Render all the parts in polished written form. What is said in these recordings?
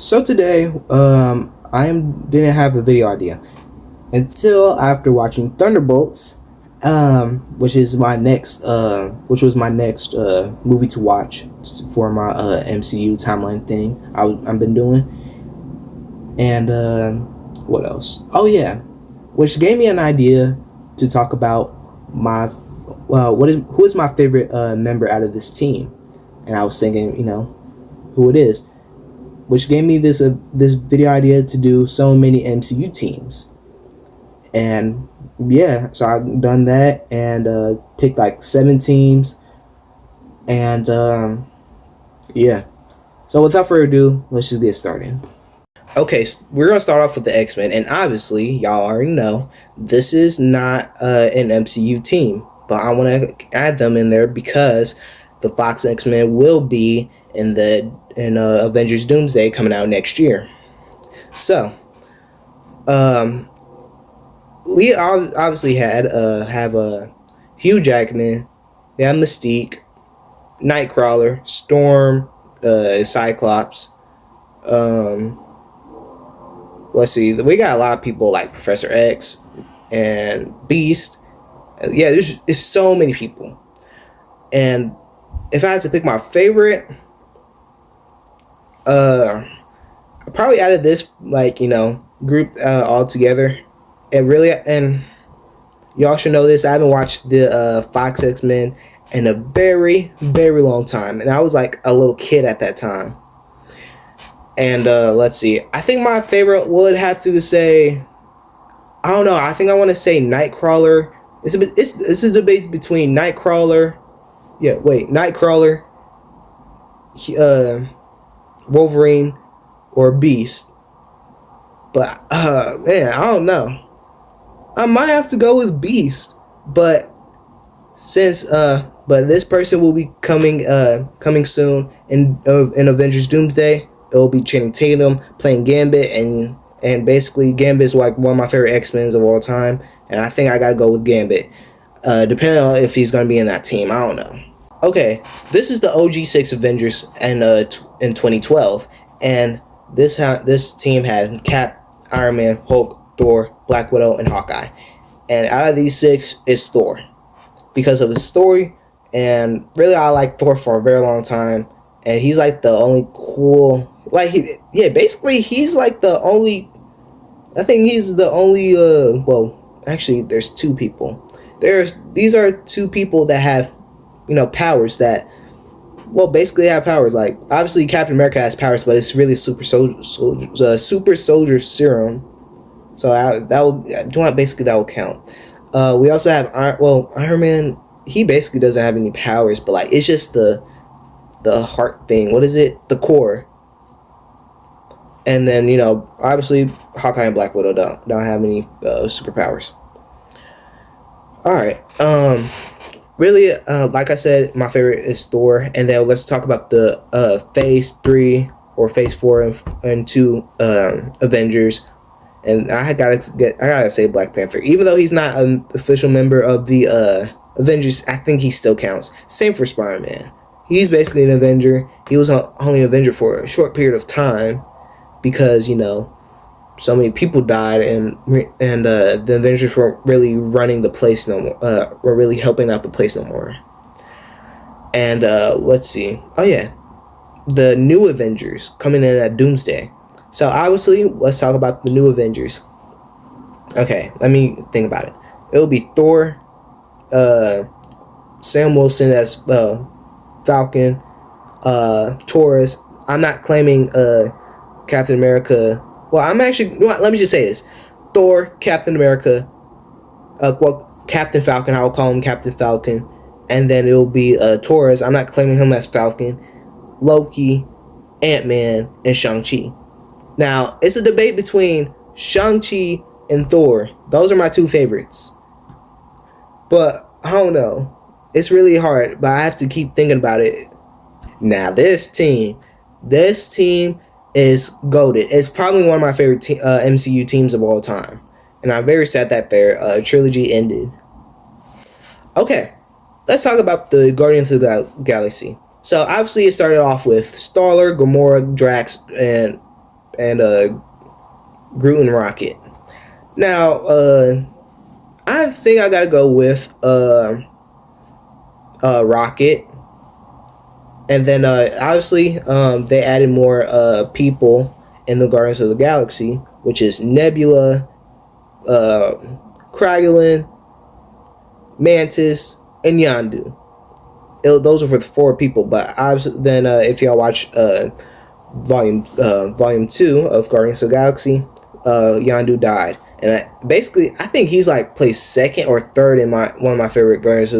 So today, didn't have a video idea until after watching Thunderbolts, which was my next movie to watch for my MCU timeline thing I've been doing, and what else? Oh yeah, which gave me an idea to talk about my who is my favorite member out of this team, and I was thinking, who it is, which gave me this video idea to do so many MCU teams. And yeah, so I've done that and picked like 7 teams. And yeah. So without further ado, let's just get started. Okay, so we're gonna start off with the X-Men, and obviously, y'all already know this is not an MCU team, but I want to add them in there because the Fox X-Men will be in Avengers Doomsday coming out next year. So, we obviously have Hugh Jackman, we have Mystique, Nightcrawler, Storm, Cyclops. Let's see, we got a lot of people like Professor X and Beast. Yeah, there's so many people. And if I had to pick my favorite, I probably added this group all together. And y'all should know this, I haven't watched the Fox X-Men in a very, very long time, and I was like a little kid at that time. And let's see, I think my favorite would have to say, I don't know, I think I want to say Nightcrawler. It's a debate between Nightcrawler, Wolverine, or Beast. But man, I don't know. I might have to go with Beast, but since but this person will be coming soon in Avengers Doomsday. It will be Channing Tatum playing Gambit, and basically Gambit is like one of my favorite X-Men of all time, and I think I gotta go with Gambit, depending on if he's gonna be in that team. I don't know. Okay, this is the OG 6 Avengers in 2012, and this team had Cap, Iron Man, Hulk, Thor, Black Widow, and Hawkeye. And out of these 6 is Thor, because of his story, and really I like Thor for a very long time, and he's like the only cool, basically he's like the only, I think he's the only, actually there's 2 people. These are 2 people that have, powers that, basically have powers. Like, obviously Captain America has powers, but it's really super soldier serum. So that will count. We also have Iron Man. He basically doesn't have any powers, but like it's just the heart thing. What is it? The core. And then obviously Hawkeye and Black Widow don't have any superpowers. All right. Really, like I said, my favorite is Thor, and then let's talk about the Phase 3 or Phase 4 and 2 Avengers. And I gotta say Black Panther, even though he's not an official member of the Avengers, I think he still counts. Same for Spider-Man. He's basically an Avenger. He was only an Avenger for a short period of time because so many people died, and the Avengers weren't really running the place no more. Were really helping out the place no more. And let's see. Oh yeah, the new Avengers coming in at Doomsday. So obviously, let's talk about the new Avengers. Okay, let me think about it. It'll be Thor, Sam Wilson as Falcon, Taurus. I'm not claiming Captain America. Well, I'm actually. Let me just say this: Thor, Captain America, Captain Falcon. I will call him Captain Falcon, and then it will be Taurus. I'm not claiming him as Falcon. Loki, Ant-Man, and Shang-Chi. Now, it's a debate between Shang-Chi and Thor. Those are my 2 favorites. But, I don't know. It's really hard, but I have to keep thinking about it. Now, this team is goated. It's probably one of my favorite MCU teams of all time. And I'm very sad that their trilogy ended. Okay, let's talk about the Guardians of the Galaxy. So obviously it started off with Star-Lord, Gamora, Drax, and and Groot and Rocket. Now, I think I gotta go with Rocket, and then obviously they added more people in the Guardians of the Galaxy, which is Nebula, uh, Kraglin, Mantis, and Yondu. Those are for the 4 people, but obviously then if y'all watch volume 2 of Guardians of the Galaxy, Yondu died, and I think he's like placed second or third in one of my favorite Guardians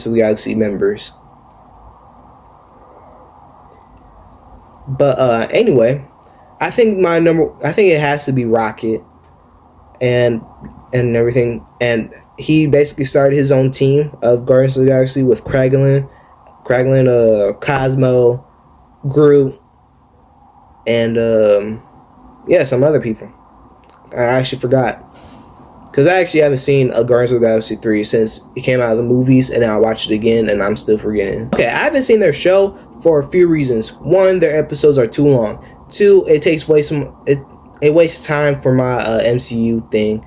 of the Galaxy members. But anyway, I think it has to be Rocket, and everything, and he basically started his own team of Guardians of the Galaxy with Kraglin, Cosmo, Groot, and some other people. I actually forgot, because I actually haven't seen a Guardians of the Galaxy 3 since it came out of the movies, and then I watched it again, and I'm still forgetting. Okay, I haven't seen their show for a few reasons. One, their episodes are too long. Two, it wastes time for my MCU thing,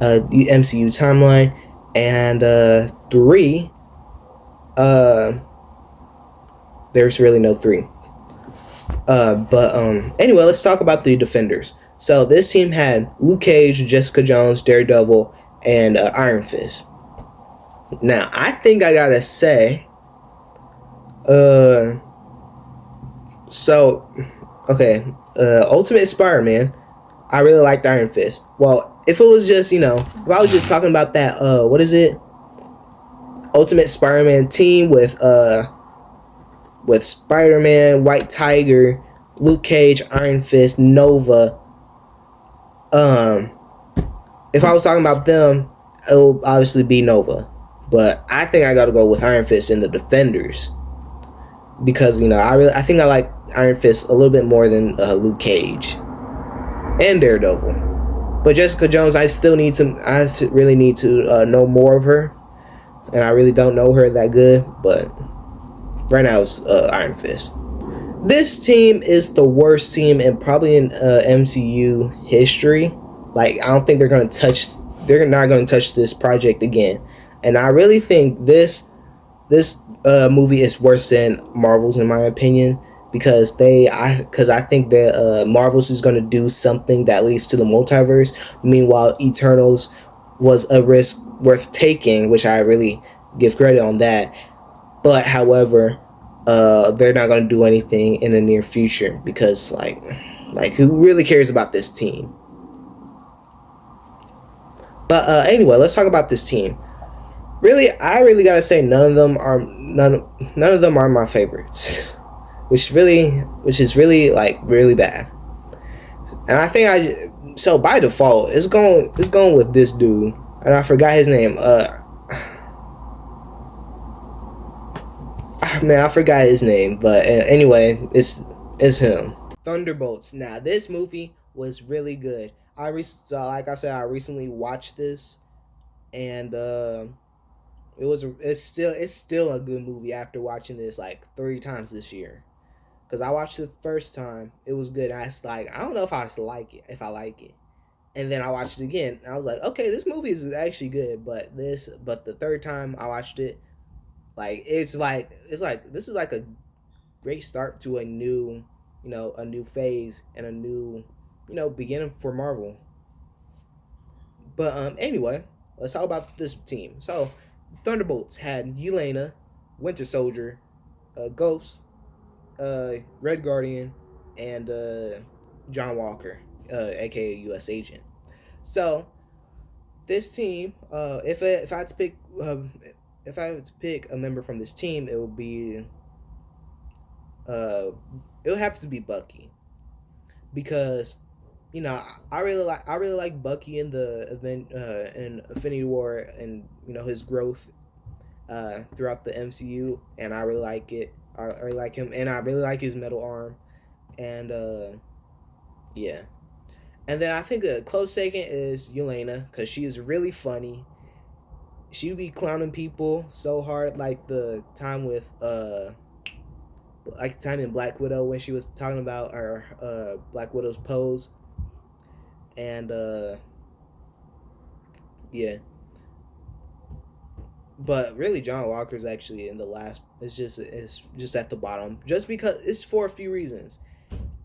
MCU timeline. And 3, there's really no 3. But anyway, let's talk about the Defenders. So this team had Luke Cage, Jessica Jones, Daredevil, and Iron Fist. Now, I think I gotta say, Ultimate Spider-Man, I really liked Iron Fist. Well, if it was just, if I was just talking about that, what is it? Ultimate Spider-Man team with Spider-Man, White Tiger, Luke Cage, Iron Fist, Nova. If I was talking about them, it will obviously be Nova. But I think I gotta go with Iron Fist and the Defenders, because I think I like Iron Fist a little bit more than Luke Cage and Daredevil. But Jessica Jones, I really need to know more of her, and I really don't know her that good. But right now it's Iron Fist. This team is the worst team probably in MCU history. Like, I don't think they're not going to touch this project again. And I really think this movie is worse than Marvel's, in my opinion, because I think that Marvel's is going to do something that leads to the multiverse. Meanwhile, Eternals was a risk worth taking, which I really give credit on that. But however, they're not going to do anything in the near future, because like who really cares about this team? But anyway, let's talk about this team. I really gotta say none of them are my favorites, which is really like really bad. And I think so by default it's going with this dude, and I forgot his name. Man, I forgot his name, but anyway, it's him. Thunderbolts. Now, this movie was really good. Like I said, I recently watched this, and it's still a good movie after watching this like 3 times this year. Because I watched it the first time, it was good. And I don't know if I like it. And then I watched it again, and I was like, okay, this movie is actually good. But the third time I watched it, it's like this is like a great start to a new phase and a new beginning for Marvel. But anyway, let's talk about this team. So Thunderbolts had Yelena, Winter Soldier, Ghost, Red Guardian, and John Walker, aka U.S. Agent. So this team, if I had to pick a member from this team, it would be it would have to be Bucky, because I really like Bucky in the event in Infinity War, and his growth throughout the MCU, and I really like it. I really like him, and I really like his metal arm, and yeah. And then I think a close second is Yelena, because she is really funny. She would be clowning people so hard, like the time with like the time in Black Widow when she was talking about her Black Widow's pose, and yeah. But really, John Walker's actually in the last. It's just at the bottom, just because it's for a few reasons.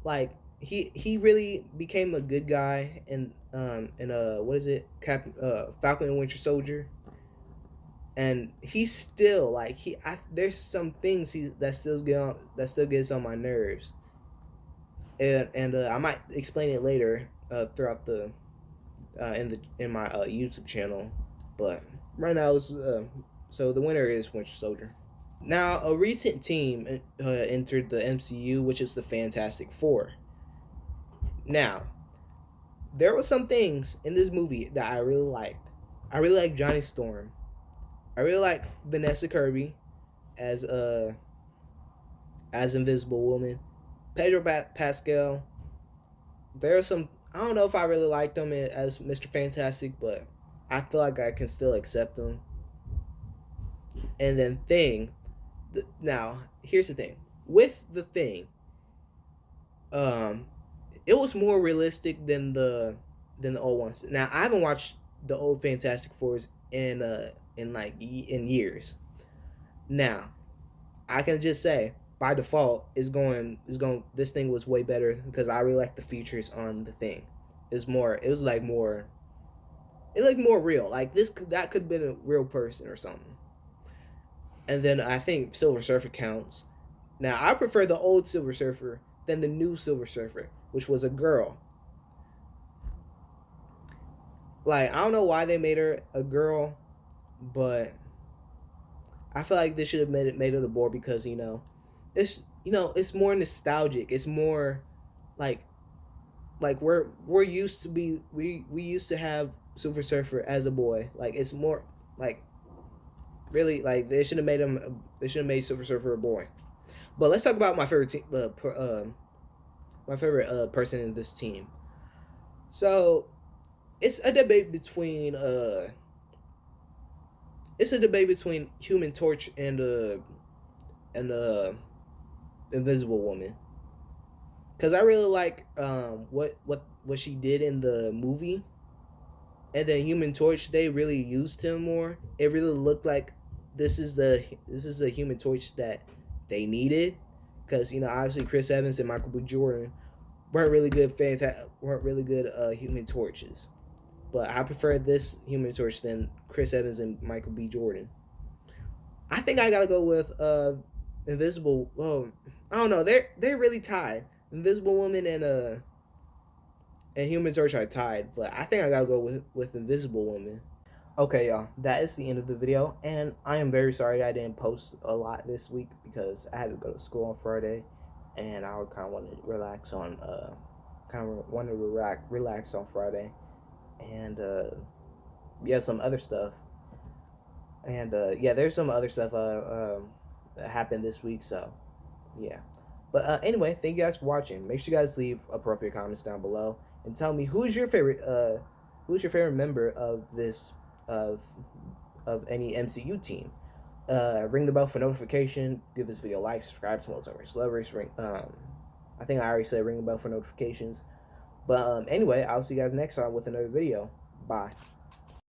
Like he really became a good guy in what is it, Falcon and Winter Soldier, and he's still like there's some things that still gets on my nerves, and I might explain it later throughout the in my YouTube channel, but right now it's so the winner is Winter Soldier. Now, a recent team entered the MCU, which is the Fantastic Four. Now, there were some things in this movie that I really liked. I really like Johnny Storm. I really like Vanessa Kirby as Invisible Woman. Pedro Pascal. There are some. I don't know if I really liked him as Mr. Fantastic, but I feel like I can still accept him. And then Thing. Now, here's the thing. With the Thing, it was more realistic than the old ones. Now, I haven't watched the old Fantastic Fours in years. Now, I can just say by default this thing was way better because I really like the features on the Thing. It looked more real. Like that could have been a real person or something. And then I think Silver Surfer counts. Now, I prefer the old Silver Surfer than the new Silver Surfer, which was a girl. Like, I don't know why they made her a girl, but I feel like they should have made it a boy because it's more nostalgic. It's more like we're used to be we used to have Silver Surfer as a boy. Like, it's more like really like they should have made Silver Surfer a boy. But let's talk about my favorite team, my favorite person in this team. So it's a debate between Human Torch and Invisible Woman, because I really like what she did in the movie, and then Human Torch, they really used him more. It really looked like this is the Human Torch that they needed, because obviously Chris Evans and Michael B. Jordan weren't really good Human Torches, but I prefer this Human Torch than Chris Evans and Michael B. Jordan. I think I gotta go with Invisible. Well, I don't know. They're really tied. Invisible Woman and Human Torch are tied, but I think I gotta go with Invisible Woman. Okay, y'all, that is the end of the video, and I am very sorry I didn't post a lot this week because I had to go to school on Friday, and I kind of wanted to relax on on Friday, and some other stuff, and there's some other stuff that happened this week, so yeah. But anyway, thank you guys for watching. Make sure you guys leave appropriate comments down below and tell me who's your favorite member of this of any MCU team. Ring the bell for notification. Give this video a like. Subscribe to Multiverse Celebrities. I think I already said ring the bell for notifications. But anyway, I'll see you guys next time with another video. Bye.